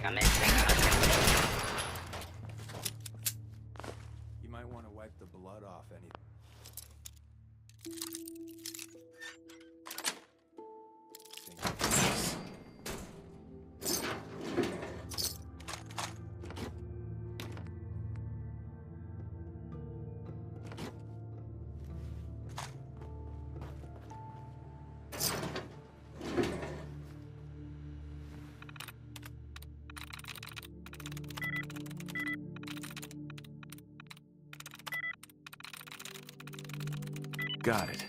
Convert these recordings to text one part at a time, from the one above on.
You might want to wipe the blood off any. Got it.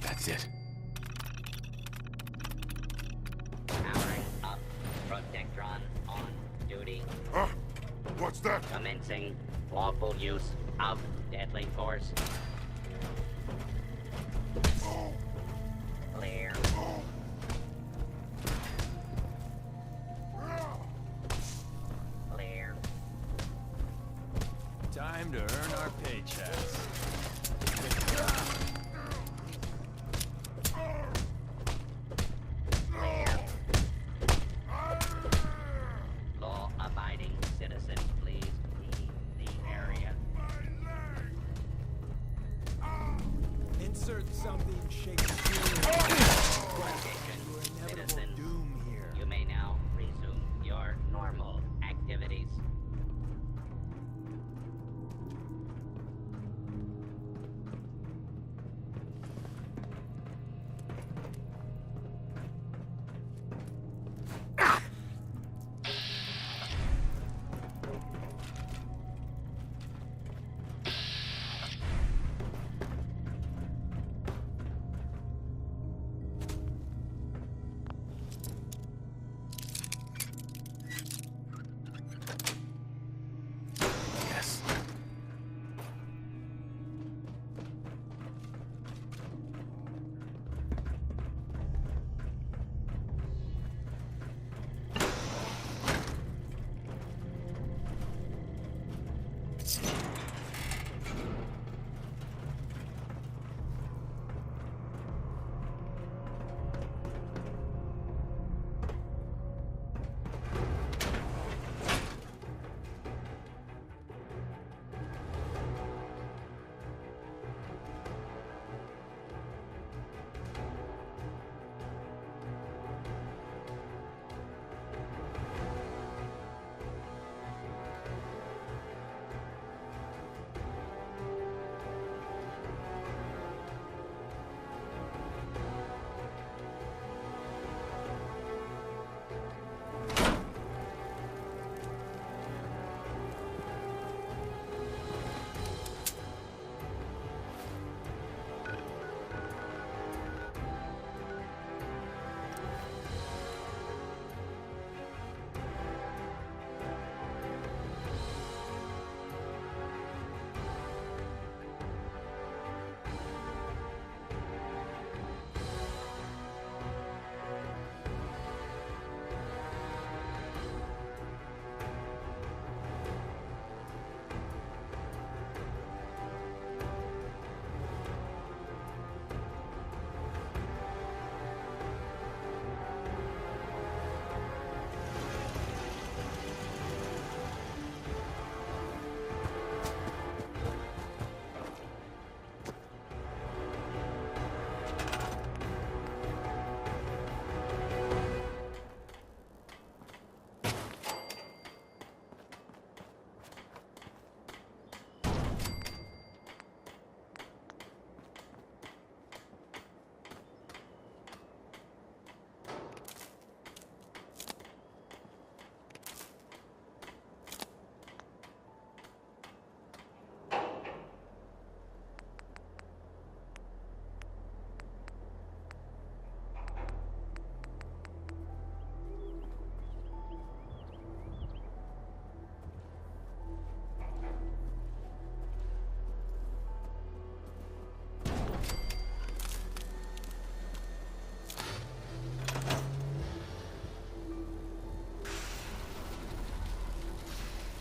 That's it. Tectron on duty. Huh? What's that? Commencing lawful use of deadly force. Clear. Clear. Time to earn our paychecks. Law-abiding citizens, please leave the area. Insert something Shakespearean. Attention, Your inevitable citizens. doom here. You may now resume your normal activities. Yes.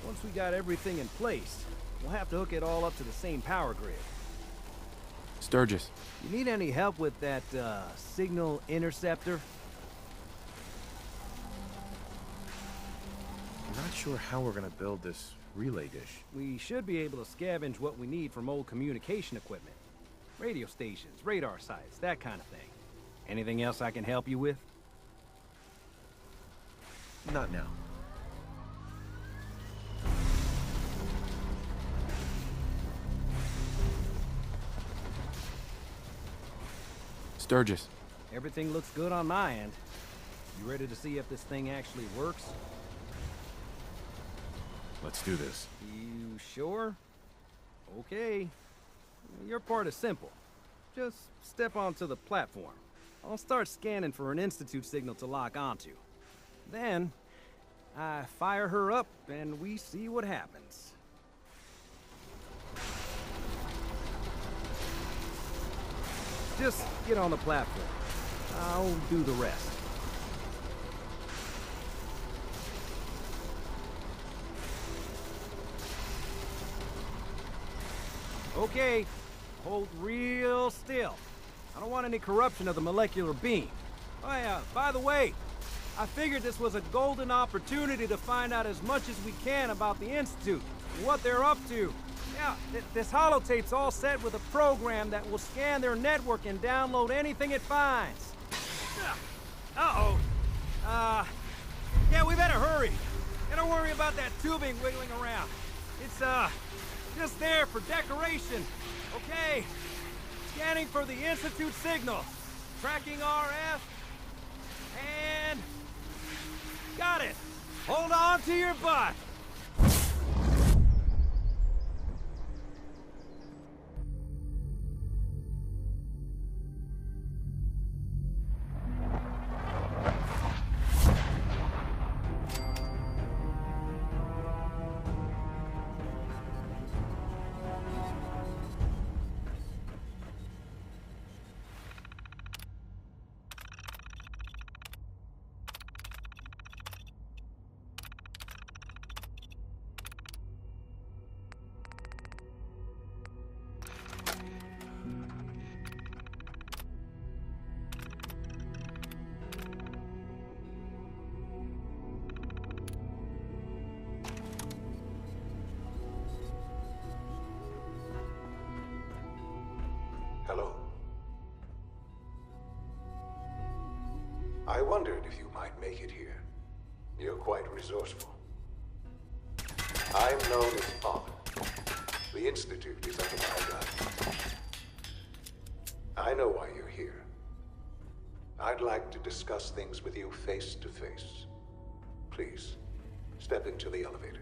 Once we got everything in place, we'll have to hook it all up to the same power grid. Sturgis. You need any help with that, signal interceptor? I'm not sure how we're gonna build this relay dish. We should be able to scavenge what we need from old communication equipment. Radio stations, radar sites, that kind of thing. Anything else I can help you with? Not now. Sturgis. Everything looks good on my end. You ready to see if this thing actually works? Let's do this. You sure? Okay. Your part is simple. Just step onto the platform. I'll start scanning for an Institute signal to lock onto. Then, I fire her up, and we see what happens. Just get on the platform. I'll do the rest. Okay, hold real still. I don't want any corruption of the molecular beam. Oh yeah, by the way, I figured this was a golden opportunity to find out as much as we can about the Institute and what they're up to. Yeah, this holotape's all set with a program that will scan their network and download anything it finds. Uh-oh. Yeah, we better hurry. And don't worry about that tubing wiggling around. It's, just there for decoration. Okay. Scanning for the Institute signal. Tracking RF. And... got it. Hold on to your butt. Hello. I wondered if you might make it here. You're quite resourceful. I'm known as Father. The Institute is under my guidance. I know why you're here. I'd like to discuss things with you face to face. Please, step into the elevator.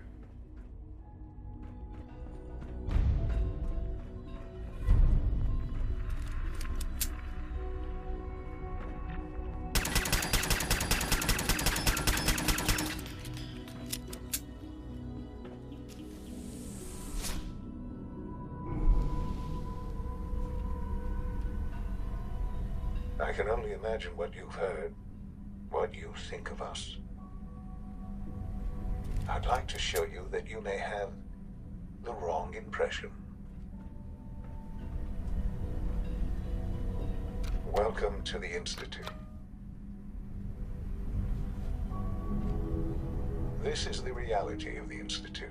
I can only imagine what you've heard, what you think of us. I'd like to show you that you may have the wrong impression. Welcome to the Institute. This is the reality of the Institute.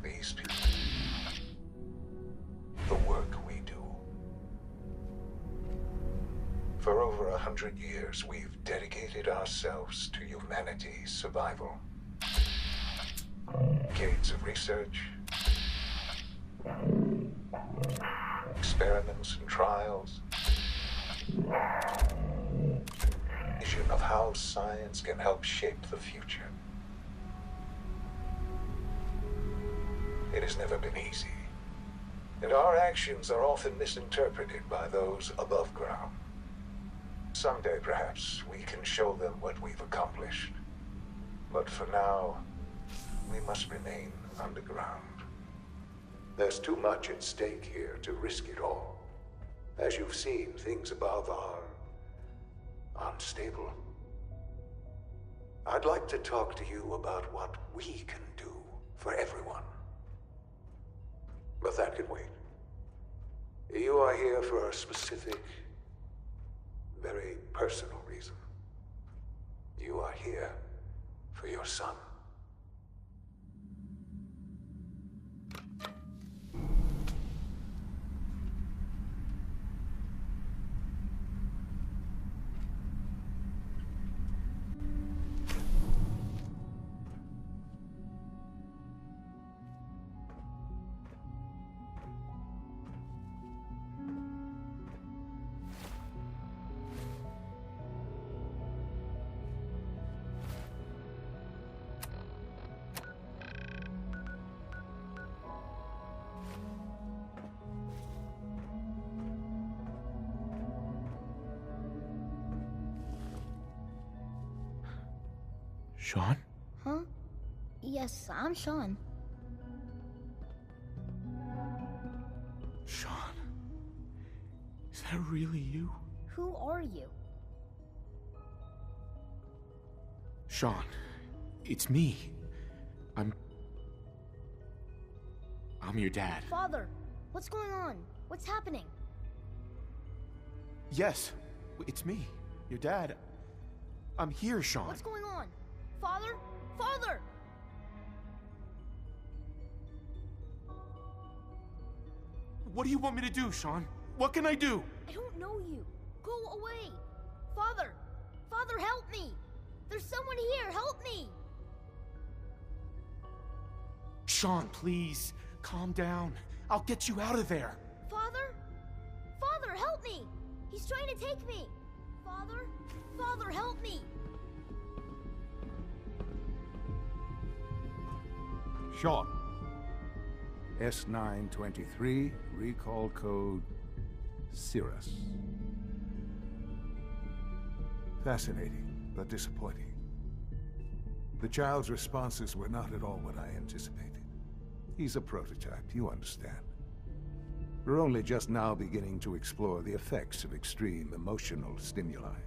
These people. The work we do. For over 100 years, we've dedicated ourselves to humanity's survival. Decades of research, experiments and trials, vision of how science can help shape the future. It has never been easy, and our actions are often misinterpreted by those above ground. Someday, perhaps, we can show them what we've accomplished. But for now, we must remain underground. There's too much at stake here to risk it all. As you've seen, things above are unstable. I'd like to talk to you about what we can do for everyone. But that can wait. You are here for a specific, very personal reason. You are here for your son. Sean? Huh? Yes, I'm Sean. Sean? Is that really you? Who are you? Sean, it's me. I'm your dad. Father, what's going on? What's happening? Yes, it's me. Your dad. I'm here, Sean. What's going on? Father? Father! What do you want me to do, Sean? What can I do? I don't know you. Go away. Father! Father, help me! There's someone here. Help me! Sean, please. Calm down. I'll get you out of there. Father? Father, help me! He's trying to take me! Father? Father, help me! Sean. S923, recall code Cirrus. Fascinating, but disappointing. The child's responses were not at all what I anticipated. He's a prototype, you understand. We're only just now beginning to explore the effects of extreme emotional stimuli.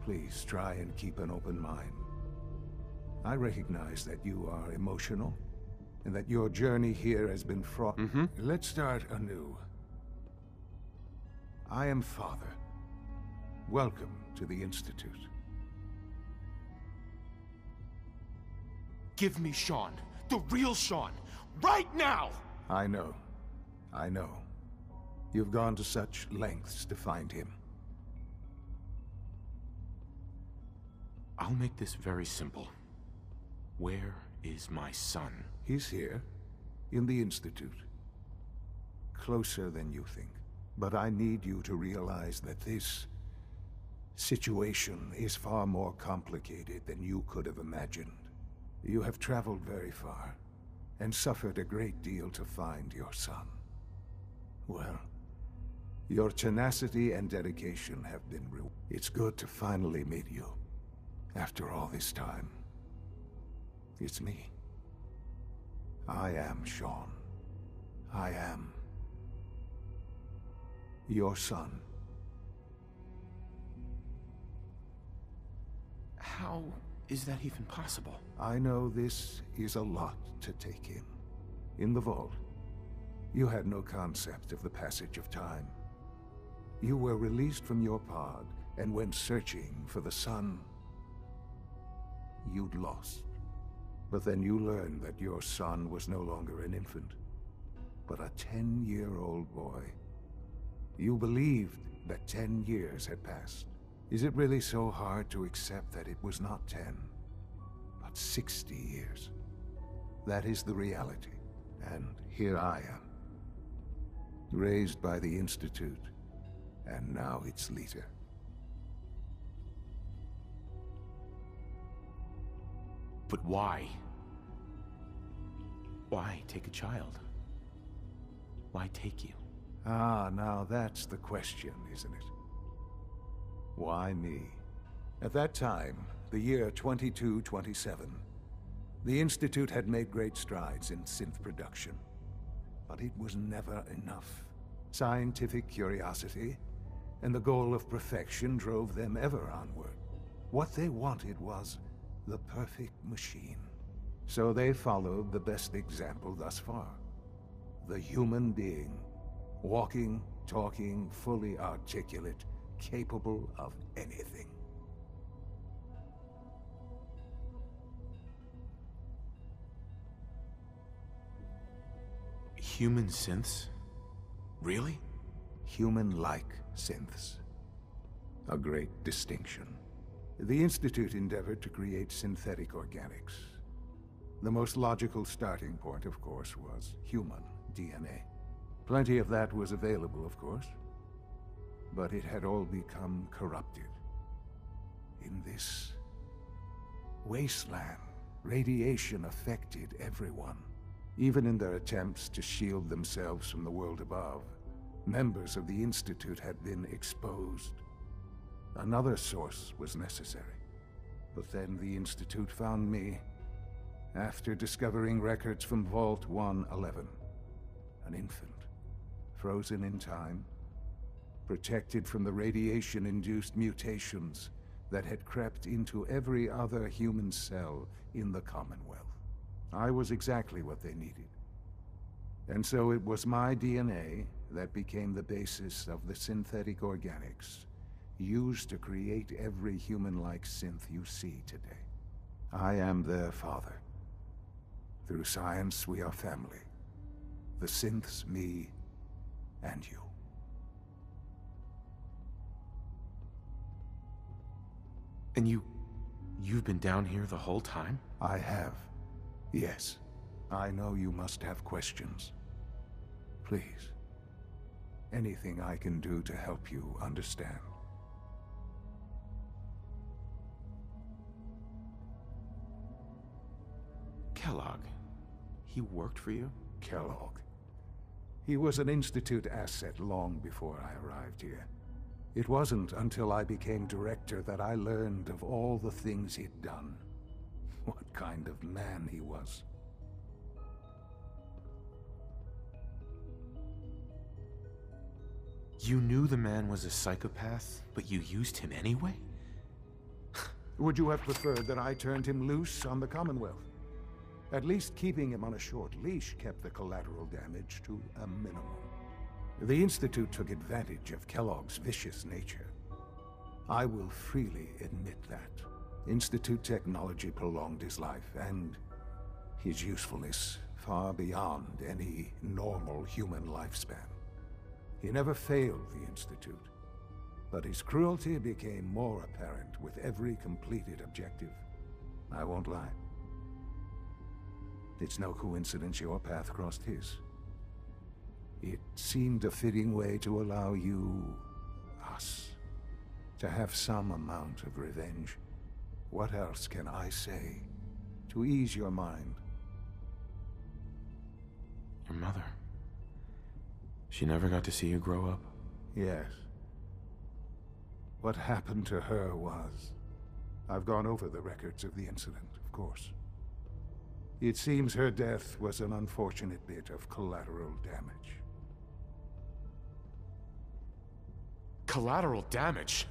Please try and keep an open mind. I recognize that you are emotional, and that your journey here has been fraught. Let's start anew. I am Father. Welcome to the Institute. Give me Sean. The real Sean. Right now! I know. I know. You've gone to such lengths to find him. I'll make this very simple. Where is my son? He's here, in the Institute. Closer than you think. But I need you to realize that this situation is far more complicated than you could have imagined. You have traveled very far, and suffered a great deal to find your son. Well, your tenacity and dedication have been rewarded. It's good to finally meet you, after all this time. It's me. I am Sean. I am your son. How is that even possible? I know this is a lot to take in. In the vault, you had no concept of the passage of time. You were released from your pod and went searching for the son you'd lost. But then you learned that your son was no longer an infant, but a 10-year-old boy. You believed that 10 years had passed. Is it really so hard to accept that it was not 10, but 60 years? That is the reality, and here I am. Raised by the Institute, and now its leader. But why? Why take a child? Why take you? Ah, now that's the question, isn't it? Why me? At that time, the year 2227, the Institute had made great strides in synth production. But it was never enough. Scientific curiosity and the goal of perfection drove them ever onward. What they wanted was the perfect machine. So they followed the best example thus far. The human being. Walking, talking, fully articulate, capable of anything. Human synths? Really? Human-like synths. A great distinction. The Institute endeavored to create synthetic organics. The most logical starting point, of course, was human DNA. Plenty of that was available, of course. But it had all become corrupted. In this wasteland, radiation affected everyone. Even in their attempts to shield themselves from the world above, members of the Institute had been exposed. Another source was necessary. But then the Institute found me after discovering records from Vault 111. An infant, frozen in time, protected from the radiation-induced mutations that had crept into every other human cell in the Commonwealth. I was exactly what they needed. And so it was my DNA that became the basis of the synthetic organics used to create every human-like synth you see today. I am their father. Through science, we are family. The synths, me, and you. And you've been down here the whole time? I have. Yes. I know you must have questions. Please. Anything I can do to help you understand. Kellogg. He worked for you? Kellogg. He was an Institute asset long before I arrived here. It wasn't until I became director that I learned of all the things he'd done. What kind of man he was. You knew the man was a psychopath, but you used him anyway? Would you have preferred that I turned him loose on the Commonwealth? At least keeping him on a short leash kept the collateral damage to a minimum. The Institute took advantage of Kellogg's vicious nature. I will freely admit that. Institute technology prolonged his life, and his usefulness far beyond any normal human lifespan. He never failed the Institute, but his cruelty became more apparent with every completed objective. I won't lie. It's no coincidence your path crossed his. It seemed a fitting way to allow you, us, to have some amount of revenge. What else can I say to ease your mind? Your mother. She never got to see you grow up? Yes. What happened to her was... I've gone over the records of the incident, of course. It seems her death was an unfortunate bit of collateral damage. Collateral damage?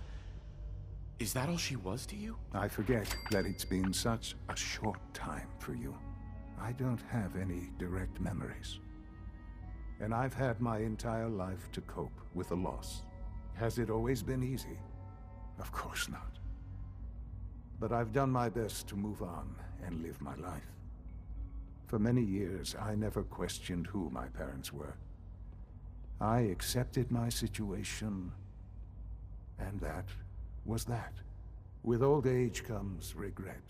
Is that all she was to you? I forget that it's been such a short time for you. I don't have any direct memories. And I've had my entire life to cope with the loss. Has it always been easy? Of course not. But I've done my best to move on and live my life. For many years, I never questioned who my parents were. I accepted my situation, and that was that. With old age comes regret.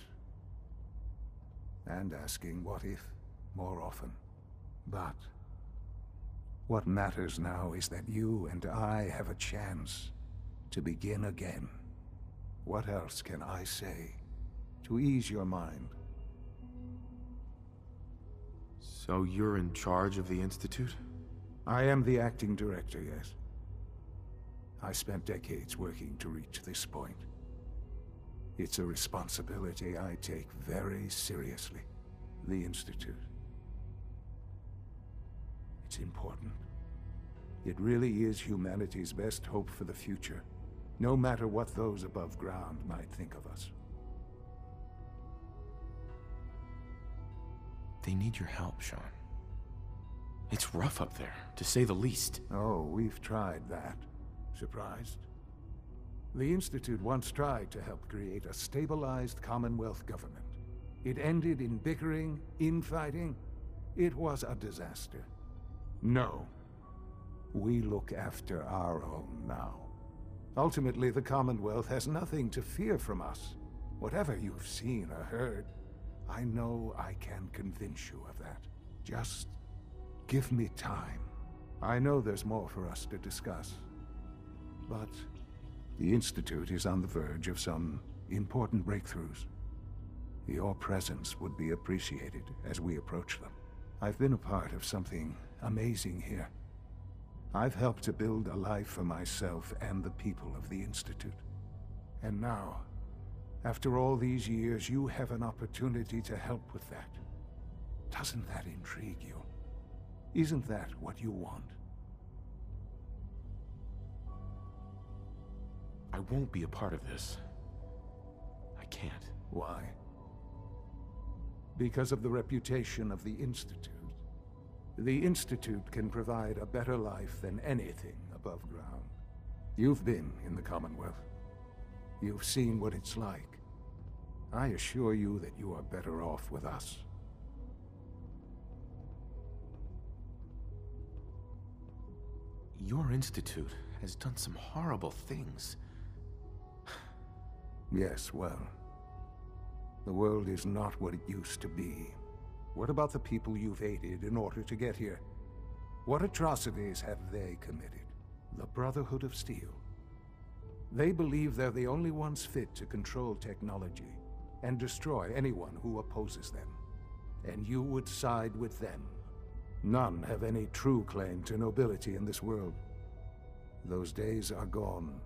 And asking what if more often. But what matters now is that you and I have a chance to begin again. What else can I say to ease your mind? So you're in charge of the Institute? I am the acting director, yes. I spent decades working to reach this point. It's a responsibility I take very seriously. The Institute. It's important. It really is humanity's best hope for the future, no matter what those above ground might think of us. They need your help, Sean. It's rough up there, to say the least. Oh, we've tried that. Surprised? The Institute once tried to help create a stabilized Commonwealth government. It ended in bickering, infighting. It was a disaster. No. We look after our own now. Ultimately, the Commonwealth has nothing to fear from us. Whatever you've seen or heard, I know I can convince you of that. Just give me time. I know there's more for us to discuss. But the Institute is on the verge of some important breakthroughs. Your presence would be appreciated as we approach them. I've been a part of something amazing here. I've helped to build a life for myself and the people of the Institute. And now, After all these years, you have an opportunity to help with that. Doesn't that intrigue you? Isn't that what you want? I won't be a part of this. I can't. Why? Because of the reputation of the Institute. The Institute can provide a better life than anything above ground. You've been in the Commonwealth. You've seen what it's like. I assure you that you are better off with us. Your institute has done some horrible things. Yes, well, the world is not what it used to be. What about the people you've aided in order to get here? What atrocities have they committed? The Brotherhood of Steel. They believe they're the only ones fit to control technology and destroy anyone who opposes them. And you would side with them. None have any true claim to nobility in this world. Those days are gone.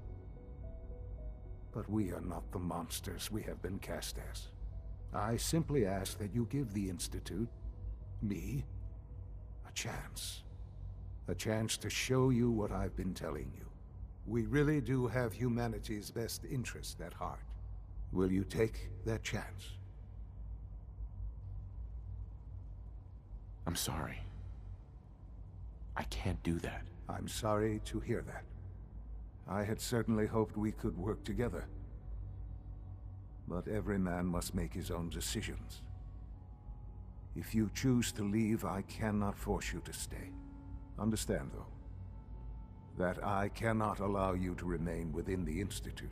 But we are not the monsters we have been cast as. I simply ask that you give the Institute, me, a chance. A chance to show you what I've been telling you. We really do have humanity's best interest at heart. Will you take that chance? I'm sorry. I can't do that. I'm sorry to hear that. I had certainly hoped we could work together. But every man must make his own decisions. If you choose to leave, I cannot force you to stay. Understand, though, that I cannot allow you to remain within the Institute.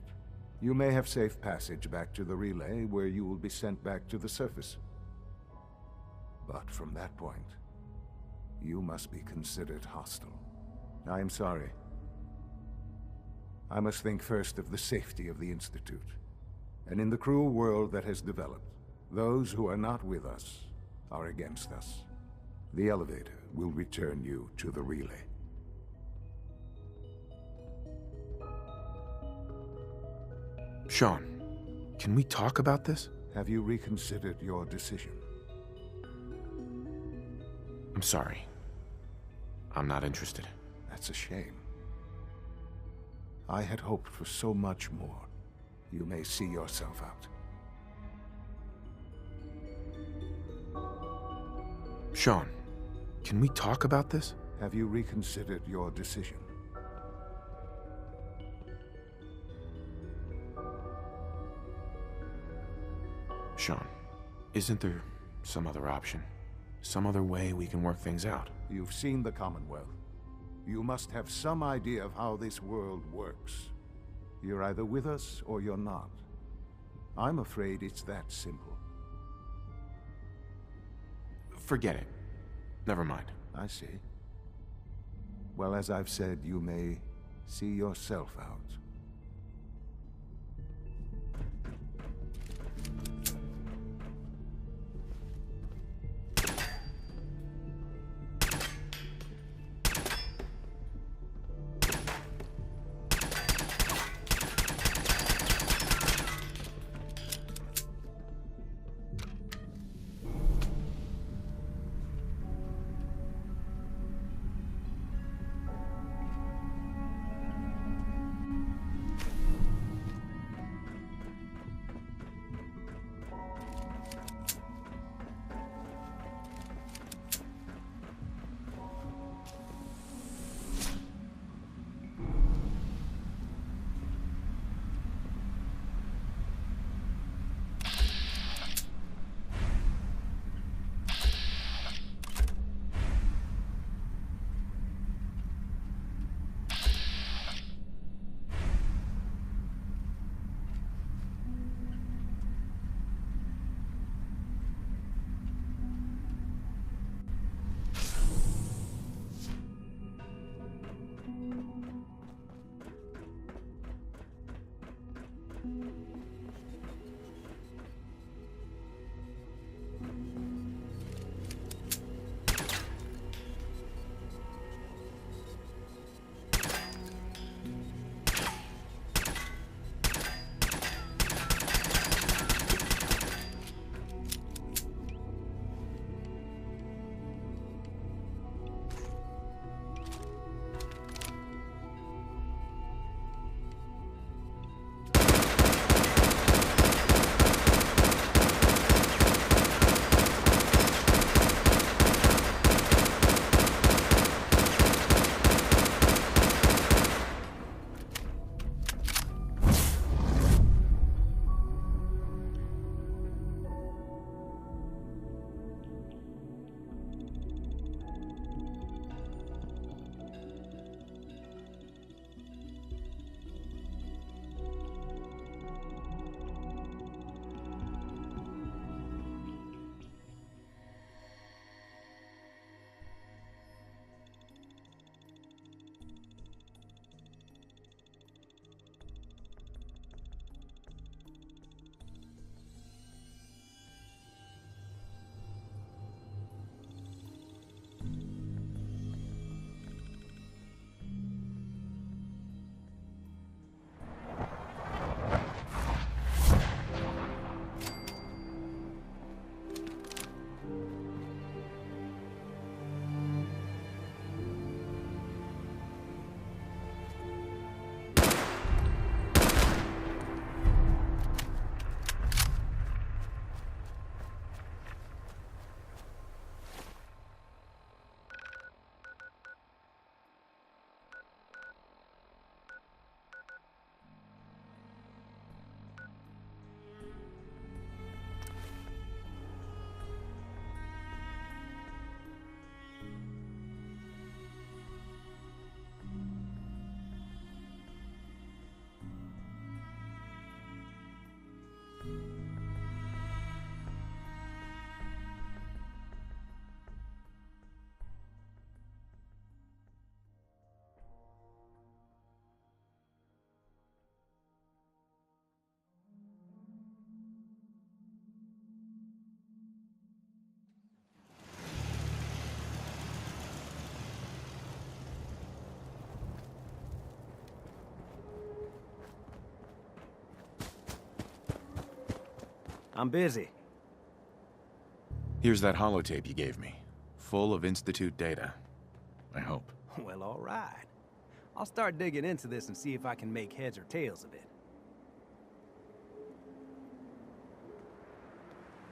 You may have safe passage back to the relay, where you will be sent back to the surface. But from that point, you must be considered hostile. I am sorry. I must think first of the safety of the Institute. And in the cruel world that has developed, those who are not with us are against us. The elevator will return you to the relay. Sean, can we talk about this? Have you reconsidered your decision? I'm sorry. I'm not interested. That's a shame. I had hoped for so much more. You may see yourself out. Sean, can we talk about this? Have you reconsidered your decision? Sean, isn't there some other option? Some other way we can work things out? You've seen the Commonwealth. You must have some idea of how this world works. You're either with us or you're not. I'm afraid it's that simple. Forget it. Never mind. I see. Well, as I've said, you may see yourself out. I'm busy. Here's that holotape you gave me, full of Institute data. I hope. Well, all right. I'll start digging into this and see if I can make heads or tails of it.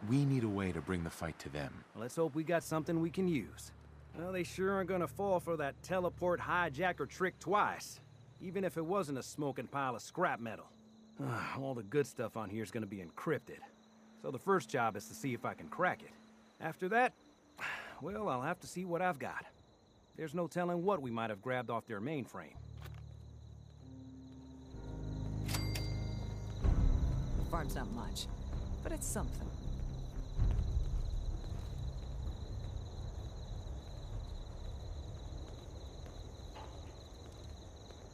We need a way to bring the fight to them. Let's hope we got something we can use. Well, they sure aren't gonna fall for that teleport hijacker trick twice, even if it wasn't a smoking pile of scrap metal. All the good stuff on here is gonna be encrypted. So the first job is to see if I can crack it. After that, well, I'll have to see what I've got. There's no telling what we might have grabbed off their mainframe. The farm's not much, but it's something.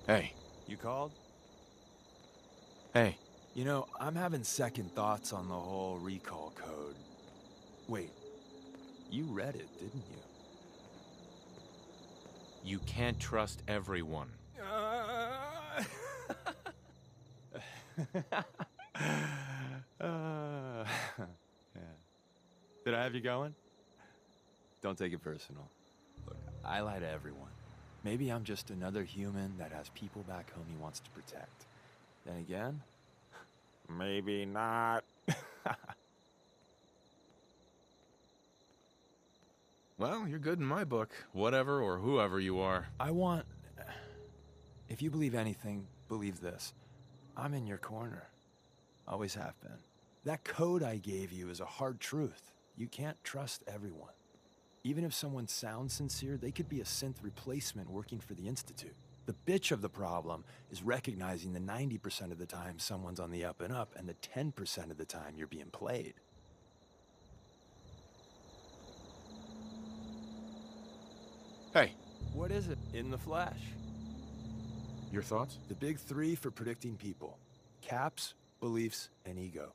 Hey. You called? Hey. You know, I'm having second thoughts on the whole recall code. Wait, you read it, didn't you? You can't trust everyone. Yeah. Did I have you going? Don't take it personal. Look, I lie to everyone. Maybe I'm just another human that has people back home he wants to protect. Then again, maybe not. Well, you're good in my book. Whatever or whoever you are. If you believe anything, believe this. I'm in your corner. Always have been. That code I gave you is a hard truth. You can't trust everyone. Even if someone sounds sincere, they could be a synth replacement working for the Institute. The bitch of the problem is recognizing the 90% of the time someone's on the up and up, and the 10% of the time you're being played. Hey. What is it? In the flesh. Your thoughts? The big three for predicting people. Caps, beliefs, and ego.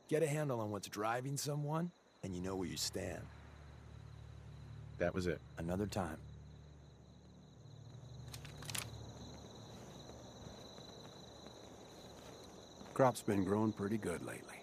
Get a handle on what's driving someone, and you know where you stand. That was it. Another time. Crop's been growing pretty good lately.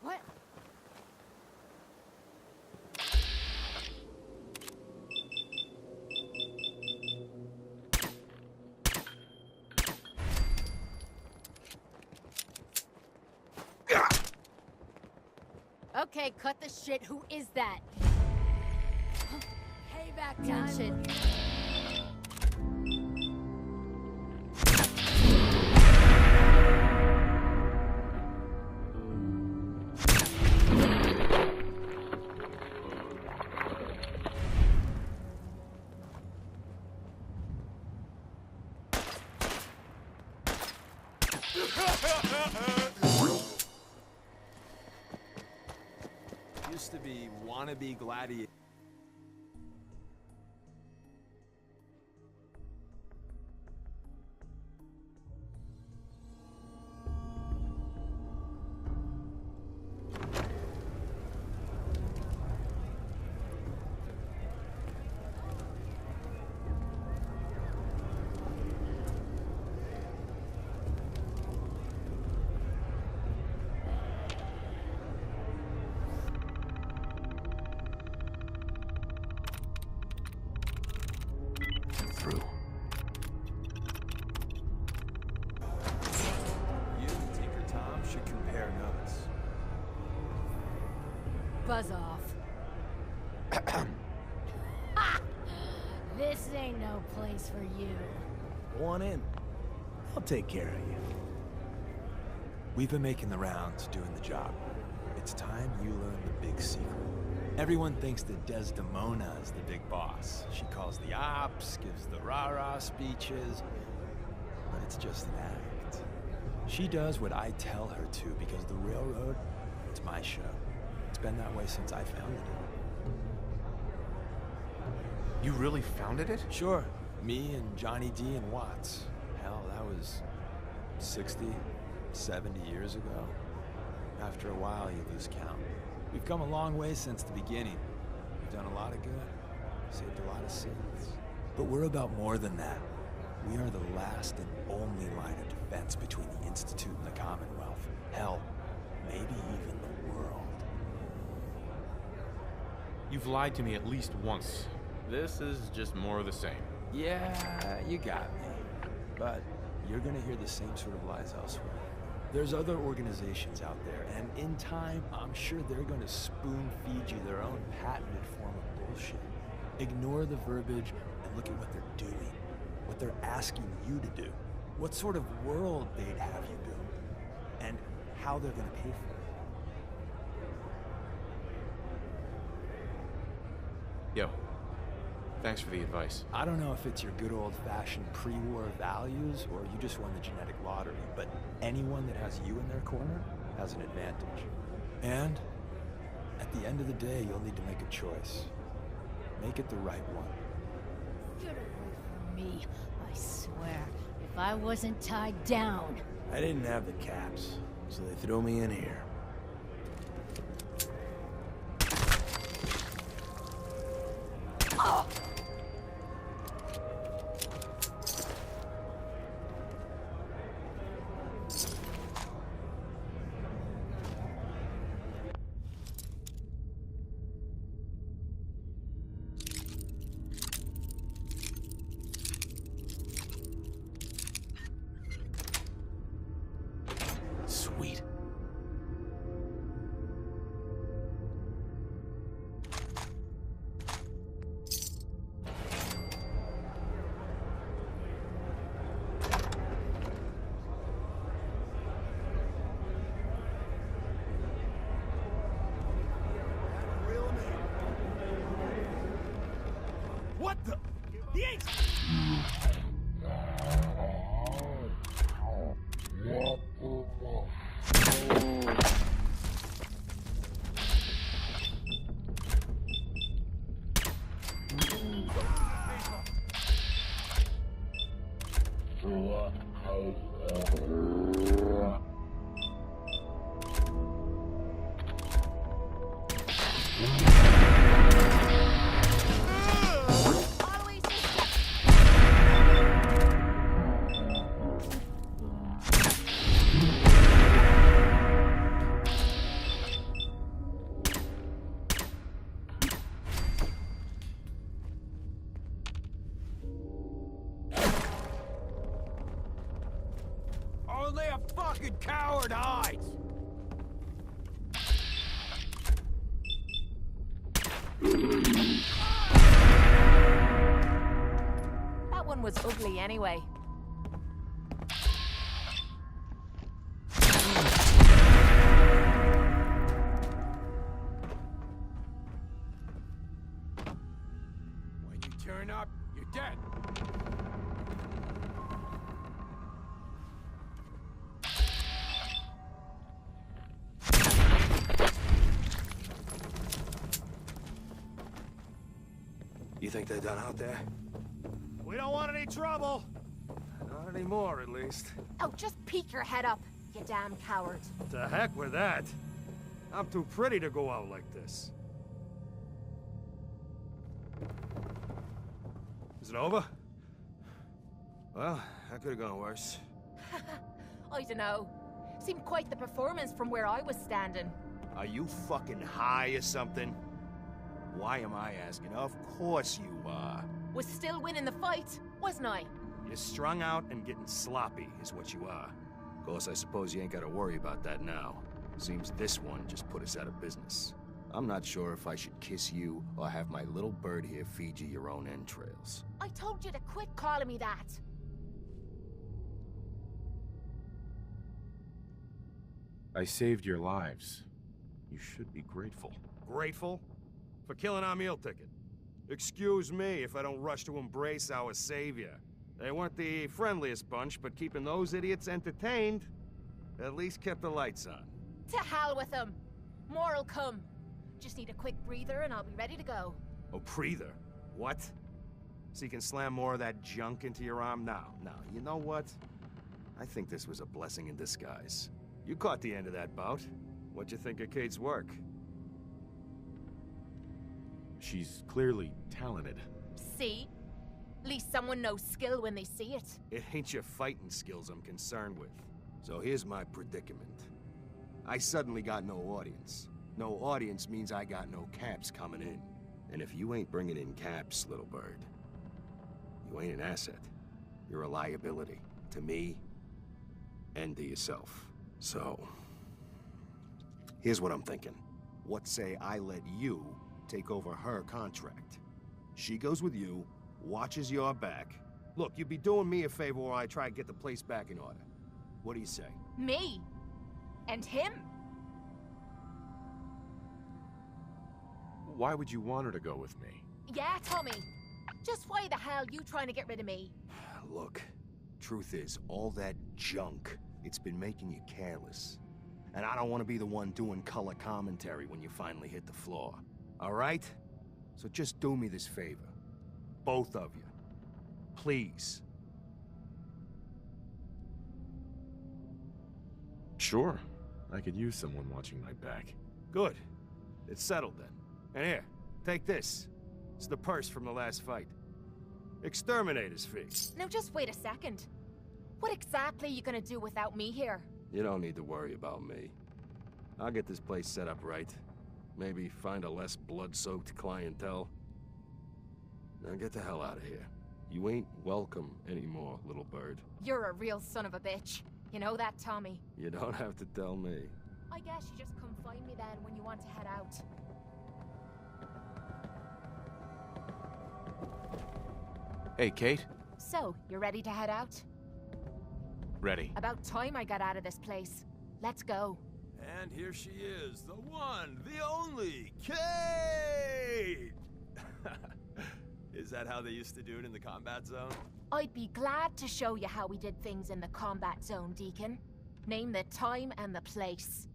What? Okay, cut the shit. Who is that? Payback time. Shit. to be wannabe gladiators. Through. You and Tinker Tom should compare notes. Buzz off. This ain't no place for you. Go on in. I'll take care of you. We've been making the rounds, doing the job. It's time you learn the big secret. Everyone thinks that Desdemona is the big boss. She calls the ops, gives the rah-rah speeches, but it's just an act. She does what I tell her to because the railroad, it's my show. It's been that way since I founded it. You really founded it? Sure, me and Johnny D and Watts. Hell, that was 60, 70 years ago. After a while, you lose count. We've come a long way since the beginning. We've done a lot of good, saved a lot of sins. But we're about more than that. We are the last and only line of defense between the Institute and the Commonwealth. Hell, maybe even the world. You've lied to me at least once. This is just more of the same. Yeah, you got me. But you're gonna hear the same sort of lies elsewhere. There's other organizations out there, and in time, I'm sure they're gonna spoon-feed you their own patented form of bullshit. Ignore the verbiage and look at what they're doing, what they're asking you to do, what sort of world they'd have you build, and how they're gonna pay for it. Yo, thanks for the advice. I don't know if it's your good old-fashioned pre-war values or you just won the genetic lottery, but anyone that has you in their corner has an advantage. And at the end of the day, you'll need to make a choice. Make it the right one. Get away from me, I swear. If I wasn't tied down. I didn't have the caps, so they threw me in here. Oh! Sweet. What the? He ain't... Only a fucking coward hides! That one was ugly anyway. When you turn up, you're dead. You think they're done out there? We don't want any trouble. Not anymore, at least. Oh, just peek your head up, you damn coward. To heck with that. I'm too pretty to go out like this. Is it over? Well, that could have gone worse. I dunno. Seemed quite the performance from where I was standing. Are you fucking high or something? Why am I asking? Of course you are. Was still winning the fight, wasn't I? You're strung out and getting sloppy, is what you are. Of course, I suppose you ain't gotta worry about that now. Seems this one just put us out of business. I'm not sure if I should kiss you or have my little bird here feed you your own entrails. I told you to quit calling me that. I saved your lives. You should be grateful. Grateful? For killing our meal ticket. Excuse me if I don't rush to embrace our savior. They weren't the friendliest bunch, but keeping those idiots entertained at least kept the lights on. To hell with them. More'll come. Just need a quick breather and I'll be ready to go. Oh, breather? What? So you can slam more of that junk into your arm now? Now, you know what? I think this was a blessing in disguise. You caught the end of that bout. What'd you think of Kate's work? She's clearly talented. See? At least someone knows skill when they see it. It ain't your fighting skills I'm concerned with. So here's my predicament. I suddenly got no audience. No audience means I got no caps coming in. And if you ain't bringing in caps, little bird, you ain't an asset. You're a liability. To me, and to yourself. So, here's what I'm thinking. What say I let you take over her contract? She goes with you, watches your back. Look, you'd be doing me a favor while I try to get the place back in order. What do you say? Me? And him? Why would you want her to go with me? Yeah, Tommy. Just why the hell you trying to get rid of me? Look, truth is, all that junk, it's been making you careless. And I don't want to be the one doing color commentary when you finally hit the floor. All right? So just do me this favor. Both of you. Please. Sure. I could use someone watching my back. Good. It's settled then. And here, take this. It's the purse from the last fight. Exterminator's fee. Now just wait a second. What exactly are you gonna do without me here? You don't need to worry about me. I'll get this place set up right. Maybe find a less blood-soaked clientele. Now get the hell out of here. You ain't welcome anymore, little bird. You're a real son of a bitch. You know that, Tommy? You don't have to tell me. I guess you just come find me then when you want to head out. Hey, Kate. So, you ready to head out? Ready. About time I got out of this place. Let's go. And here she is, the one, the only, Kate! Is that how they used to do it in the combat zone? I'd be glad to show you how we did things in the combat zone, Deacon. Name the time and the place.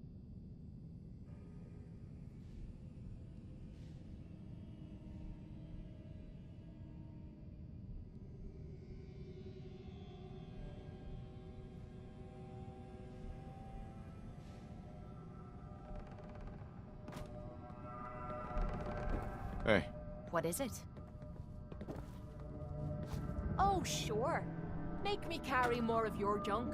Hey. What is it? Oh, sure. Make me carry more of your junk.